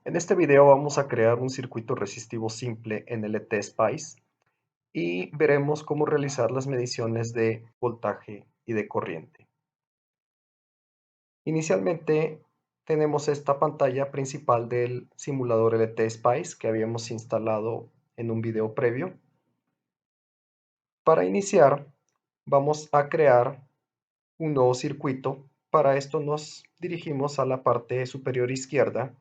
En este video vamos a crear un circuito resistivo simple en LT-Spice y veremos cómo realizar las mediciones de voltaje y de corriente. Inicialmente tenemos esta pantalla principal del simulador LT-Spice que habíamos instalado en un video previo. Para iniciar vamos a crear un nuevo circuito. Para esto nos dirigimos a la parte superior izquierda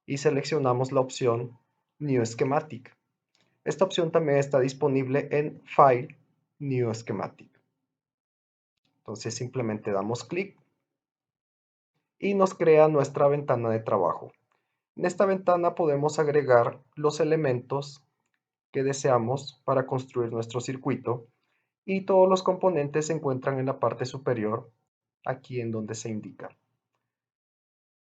y seleccionamos la opción New Schematic. Esta opción también está disponible en File, New Schematic. Entonces simplemente damos clic y nos crea nuestra ventana de trabajo. En esta ventana podemos agregar los elementos que deseamos para construir nuestro circuito y todos los componentes se encuentran en la parte superior, aquí en donde se indica.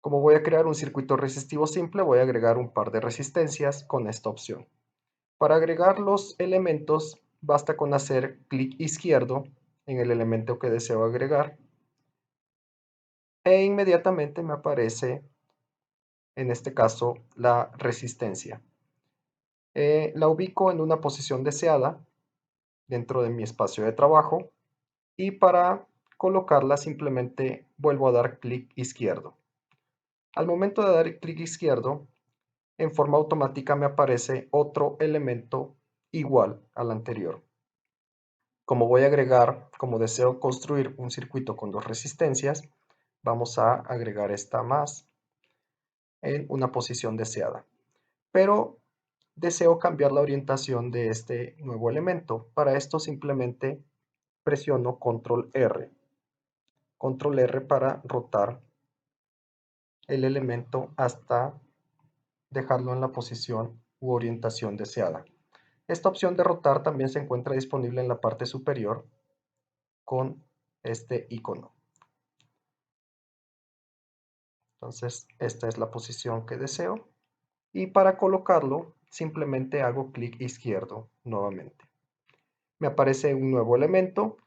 Como voy a crear un circuito resistivo simple, voy a agregar un par de resistencias con esta opción. Para agregar los elementos, basta con hacer clic izquierdo en el elemento que deseo agregar e inmediatamente me aparece, en este caso, la resistencia. La ubico en una posición deseada dentro de mi espacio de trabajo y para colocarla simplemente vuelvo a dar clic izquierdo. Al momento de dar clic izquierdo, en forma automática me aparece otro elemento igual al anterior. Como deseo construir un circuito con dos resistencias, vamos a agregar esta más en una posición deseada. Pero deseo cambiar la orientación de este nuevo elemento. Para esto simplemente presiono Control R. Control R para rotar el elemento hasta dejarlo en la posición u orientación deseada. Esta opción de rotar también se encuentra disponible en la parte superior con este icono. Entonces, esta es la posición que deseo. Y para colocarlo, simplemente hago clic izquierdo nuevamente. Me aparece un nuevo elemento.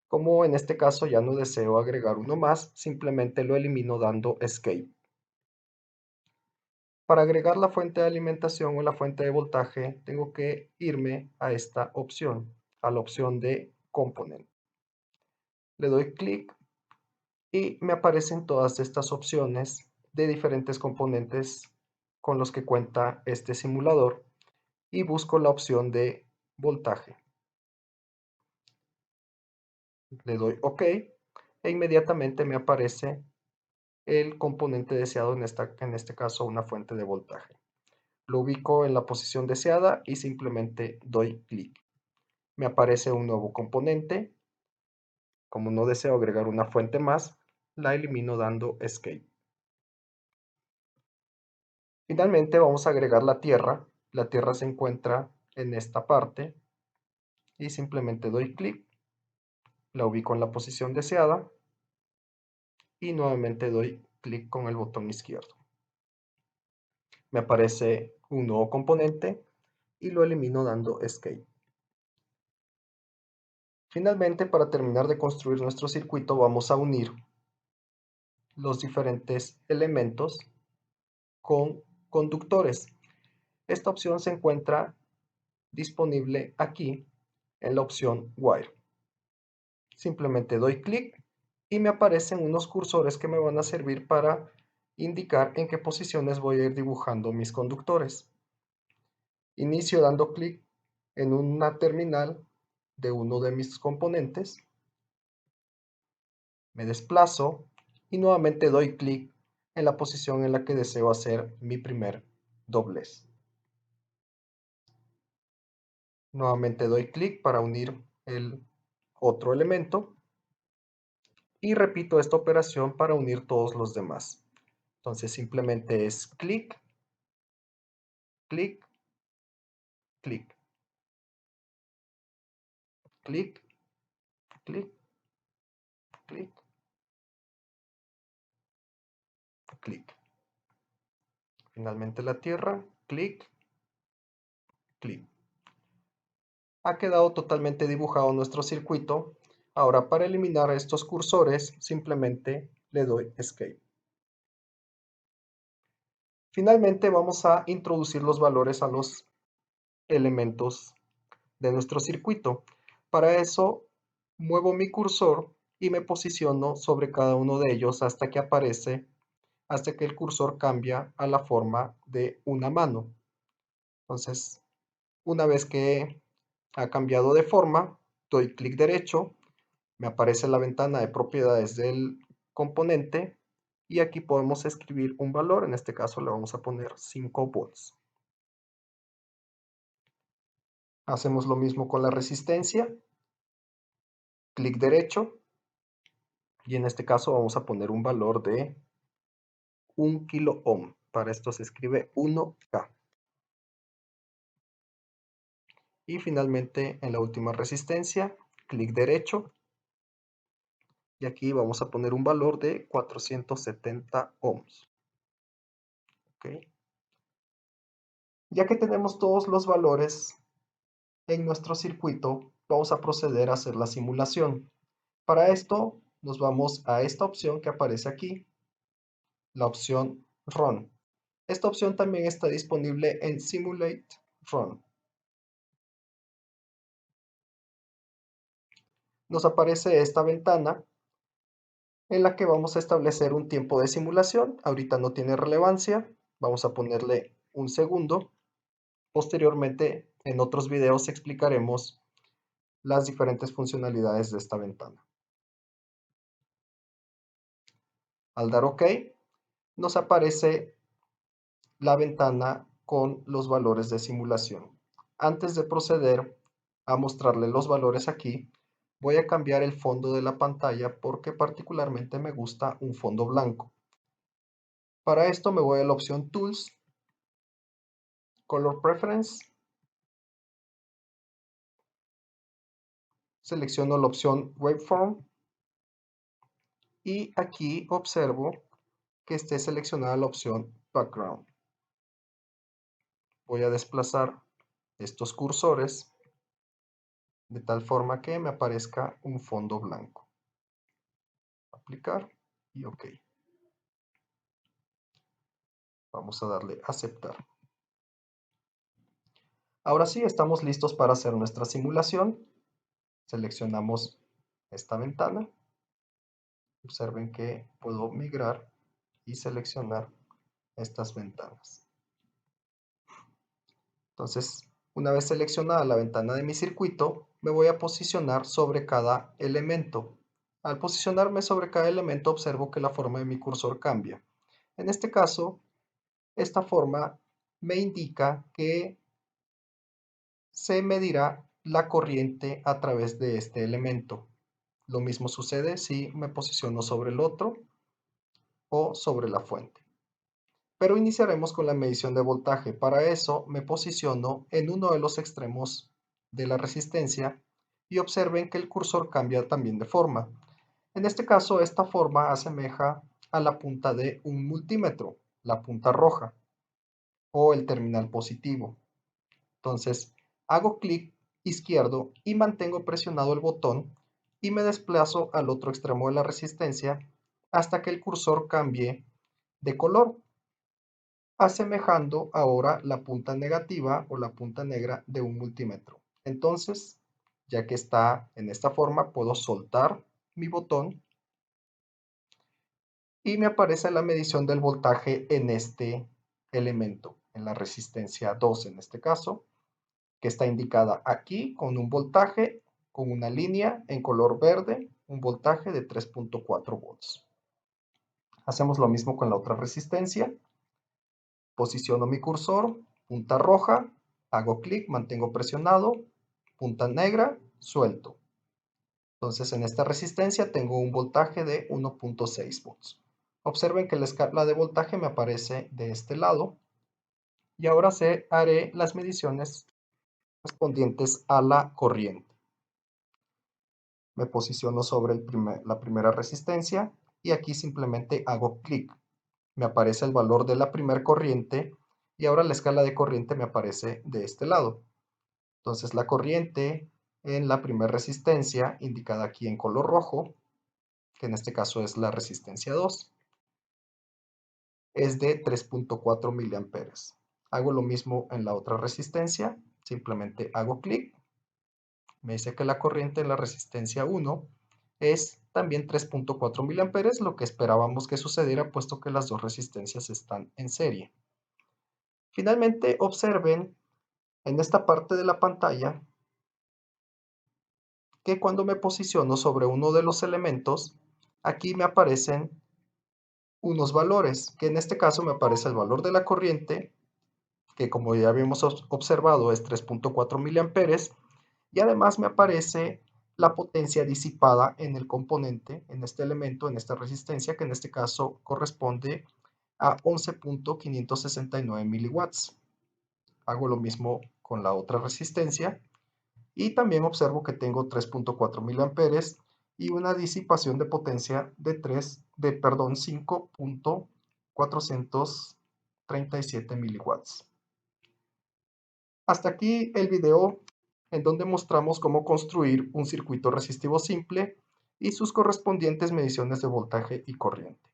Como en este caso ya no deseo agregar uno más, simplemente lo elimino dando Escape. Para agregar la fuente de alimentación o la fuente de voltaje, tengo que irme a esta opción, a la opción de Component. Le doy clic y me aparecen todas estas opciones de diferentes componentes con los que cuenta este simulador y busco la opción de voltaje. Le doy OK e inmediatamente me aparece el componente deseado, en este caso una fuente de voltaje. Lo ubico en la posición deseada y simplemente doy clic. Me aparece un nuevo componente. Como no deseo agregar una fuente más, la elimino dando Escape. Finalmente vamos a agregar la tierra. La tierra se encuentra en esta parte y simplemente doy clic, la ubico en la posición deseada y nuevamente doy clic con el botón izquierdo. Me aparece un nuevo componente y lo elimino dando Escape. Finalmente, para terminar de construir nuestro circuito, vamos a unir los diferentes elementos con conductores. Esta opción se encuentra disponible aquí en la opción Wire. Simplemente doy clic y me aparecen unos cursores que me van a servir para indicar en qué posiciones voy a ir dibujando mis conductores. Inicio dando clic en una terminal de uno de mis componentes, me desplazo y nuevamente doy clic en la posición en la que deseo hacer mi primer doblez. Nuevamente doy clic para unir el otro elemento y repito esta operación para unir todos los demás. Entonces simplemente es clic, clic, clic, clic, clic, clic, clic. Finalmente la tierra, clic, clic. Ha quedado totalmente dibujado nuestro circuito. Ahora para eliminar estos cursores simplemente le doy Escape. Finalmente vamos a introducir los valores a los elementos de nuestro circuito. Para eso muevo mi cursor y me posiciono sobre cada uno de ellos hasta que el cursor cambia a la forma de una mano. Entonces, una vez que ha cambiado de forma, doy clic derecho, me aparece la ventana de propiedades del componente y aquí podemos escribir un valor, en este caso le vamos a poner 5 volts. Hacemos lo mismo con la resistencia, clic derecho y en este caso vamos a poner un valor de 1 kilo ohm. Para esto se escribe 1K. Y finalmente en la última resistencia, clic derecho y aquí vamos a poner un valor de 470 ohms. ¿Ok? Ya que tenemos todos los valores en nuestro circuito, vamos a proceder a hacer la simulación. Para esto nos vamos a esta opción que aparece aquí, la opción Run. Esta opción también está disponible en Simulate Run. Nos aparece esta ventana en la que vamos a establecer un tiempo de simulación. Ahorita no tiene relevancia, vamos a ponerle un segundo. Posteriormente, en otros videos explicaremos las diferentes funcionalidades de esta ventana. Al dar OK, nos aparece la ventana con los valores de simulación. Antes de proceder a mostrarle los valores aquí, voy a cambiar el fondo de la pantalla porque particularmente me gusta un fondo blanco. Para esto me voy a la opción Tools, Color Preference, selecciono la opción Waveform y aquí observo que esté seleccionada la opción Background. Voy a desplazar estos cursores de tal forma que me aparezca un fondo blanco. Aplicar y OK. Vamos a darle aceptar. Ahora sí, estamos listos para hacer nuestra simulación. Seleccionamos esta ventana. Observen que puedo migrar y seleccionar estas ventanas. Entonces, una vez seleccionada la ventana de mi circuito, me voy a posicionar sobre cada elemento. Al posicionarme sobre cada elemento, observo que la forma de mi cursor cambia. En este caso, esta forma me indica que se medirá la corriente a través de este elemento. Lo mismo sucede si me posiciono sobre el otro o sobre la fuente. Pero iniciaremos con la medición de voltaje. Para eso me posiciono en uno de los extremos de la resistencia y observen que el cursor cambia también de forma. En este caso, esta forma asemeja a la punta de un multímetro, la punta roja o el terminal positivo. Entonces, hago clic izquierdo y mantengo presionado el botón y me desplazo al otro extremo de la resistencia hasta que el cursor cambie de color, asemejando ahora la punta negativa o la punta negra de un multímetro. Entonces, ya que está en esta forma, puedo soltar mi botón y me aparece la medición del voltaje en este elemento, en la resistencia 2 en este caso, que está indicada aquí con un voltaje, con una línea en color verde, un voltaje de 3.4 volts. Hacemos lo mismo con la otra resistencia. Posiciono mi cursor, punta roja, hago clic, mantengo presionado, punta negra, suelto. Entonces en esta resistencia tengo un voltaje de 1.6 volts. Observen que la escala de voltaje me aparece de este lado. Y ahora haré las mediciones correspondientes a la corriente. Me posiciono sobre la primera resistencia y aquí simplemente hago clic. Me aparece el valor de la primera corriente y ahora la escala de corriente me aparece de este lado. Entonces la corriente en la primera resistencia, indicada aquí en color rojo, que en este caso es la resistencia 2, es de 3.4 miliamperes. Hago lo mismo en la otra resistencia, simplemente hago clic, me dice que la corriente en la resistencia 1 es también 3.4 miliamperes, lo que esperábamos que sucediera puesto que las dos resistencias están en serie. Finalmente, observen en esta parte de la pantalla que cuando me posiciono sobre uno de los elementos, aquí me aparecen unos valores, que en este caso me aparece el valor de la corriente, que como ya habíamos observado es 3.4 miliamperes, y además me aparece la potencia disipada en el componente, en este elemento, en esta resistencia, que en este caso corresponde a 11.569 miliwatts. Hago lo mismo con la otra resistencia y también observo que tengo 3.4 miliamperes y una disipación de potencia de 5.437 miliwatts. Hasta aquí el video en donde mostramos cómo construir un circuito resistivo simple y sus correspondientes mediciones de voltaje y corriente.